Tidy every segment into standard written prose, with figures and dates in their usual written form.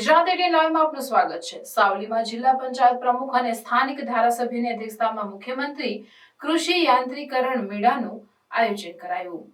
ગુજરાત 18 લાઈવમાં આપનું સ્વાગત છે। સાવલીમાં જિલ્લા પંચાયત પ્રમુખ અને સ્થાનિક ધારાસભ્યની અધ્યક્ષતામાં મુખ્યમંત્રી કૃષિ યાંત્રીકરણ મેળાનું આયોજન કરાયું।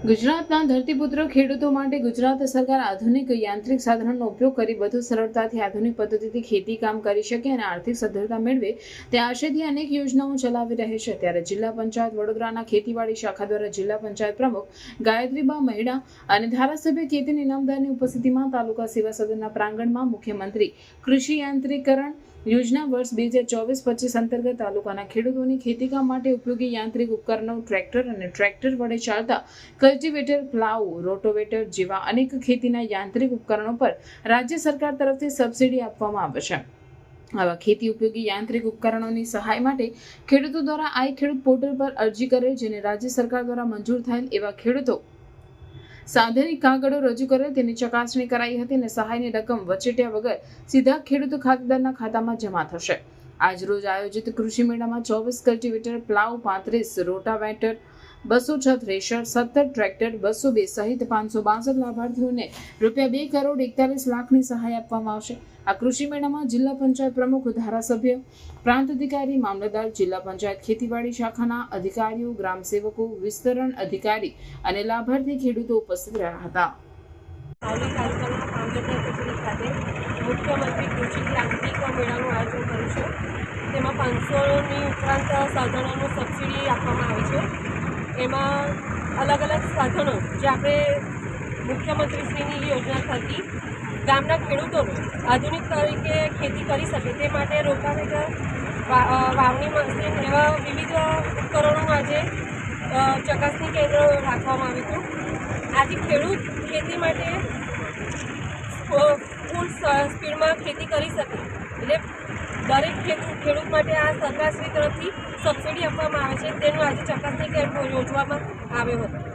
ગુજરાતના ધરતીપુત્રો ખેડૂતો માટે ગુજરાત સરકાર આધુનિક યાંત્રિક સાધનોનો ઉપયોગ કરી વધુ સરળતાથી આધુનિક પદ્ધતિથી ખેતી કામ કરી શકે અને આર્થિક સદ્ધરતા મેળવે તે આશયથી અનેક યોજનાઓ ચલાવી રહી છે। ત્યારે જિલ્લા પંચાયત વડોદરાના ખેતીવાડી શાખા દ્વારા જિલ્લા પંચાયત પ્રમુખ ગાયત્રીબા મહેડા અને ધારાસભ્ય કેતન ઇનામદારની ઉપસ્થિતિમાં તાલુકા સેવા સદનના પ્રાંગણમાં મુખ્યમંત્રી કૃષિ યાંત્રીકરણ યોજના વર્ષ 2024-25 અંતર્ગત તાલુકાના ખેડૂતોની ખેતીકામ માટે ઉપયોગી યાંત્રિક ઉપકરણો ટ્રેક્ટર અને ટ્રેક્ટર વડે ચાલતા કલ્ટિવેટર, પ્લાવ, રોટોવેટર જેવા અનેક ખેતીના યાંત્રિક ઉપકરણો પર રાજ્ય સરકાર તરફથી સબસિડી આપવામાં આવે છે। આવા ખેતી ઉપયોગી યાંત્રિક ઉપકરણોની સહાય માટે ખેડૂતો દ્વારા આઈ ખેડૂત પોર્ટલ પર અરજી કરે, જેને રાજ્ય સરકાર દ્વારા મંજૂર થયેલ એવા ખેડૂતો સાધનિક કાગળો રજૂ કરે તેની ચકાસણી કરાઈ હતી અને સહાયની રકમ વચેટિયા વગર સીધા ખેડૂત ખાતેદારના ખાતામાં જમા થશે। આજરોજ આયોજિત કૃષિ મેળામાં 24 cultivator, plough, 35 rotavator, 206 thresher, 17 tractor, 202 સહિત 562 લાભાર્થીઓને ₹2,41,41,00,000ની સહાય આપવામાં આવશે। આ કૃષિ મેળામાં જિલ્લા પંચાયત પ્રમુખ, ધારાસભ્ય, પ્રાંત અધિકારી, મામલતદાર, જિલ્લા પંચાયત ખેતીવાડી શાખાના અધિકારીઓ, ગ્રામ સેવકો, વિસ્તરણ અધિકારી અને લાભાર્થી ખેડૂતો ઉપસ્થિત રહ્યા હતા। સાવલી તાલુકાના મામલતદાર કચેરી ખાતે મુખ્યમંત્રી કૃષિ યાંત્રિકરણ મેળાનું આયોજન કર્યું છે। તેમાં 500ની ઉપરાંત સાધનોનું સબસિડી આપવામાં આવી છે। એમાં અલગ અલગ સાધનો જે આપણે મુખ્યમંત્રીશ્રીની યોજના થકી ગામના ખેડૂતોને આધુનિક તરીકે ખેતી કરી શકે તે માટે રોટાવેટર, વાવણી મશીન એવા વિવિધ ઉપકરણોનું આજે ચકાસણી કેન્દ્ર રાખવામાં આવ્યું હતું। આજે ખેડૂત ખેતી માટે ફૂલ સ્પીડમાં ખેતી કરી શકે એટલે દરેક ખેડૂત માટે આ સરકારશ્રી તરફથી સબસિડી આપવામાં આવે છે, તેનું આજે ચકાસણી કેમ્પ યોજવામાં આવ્યો હતો।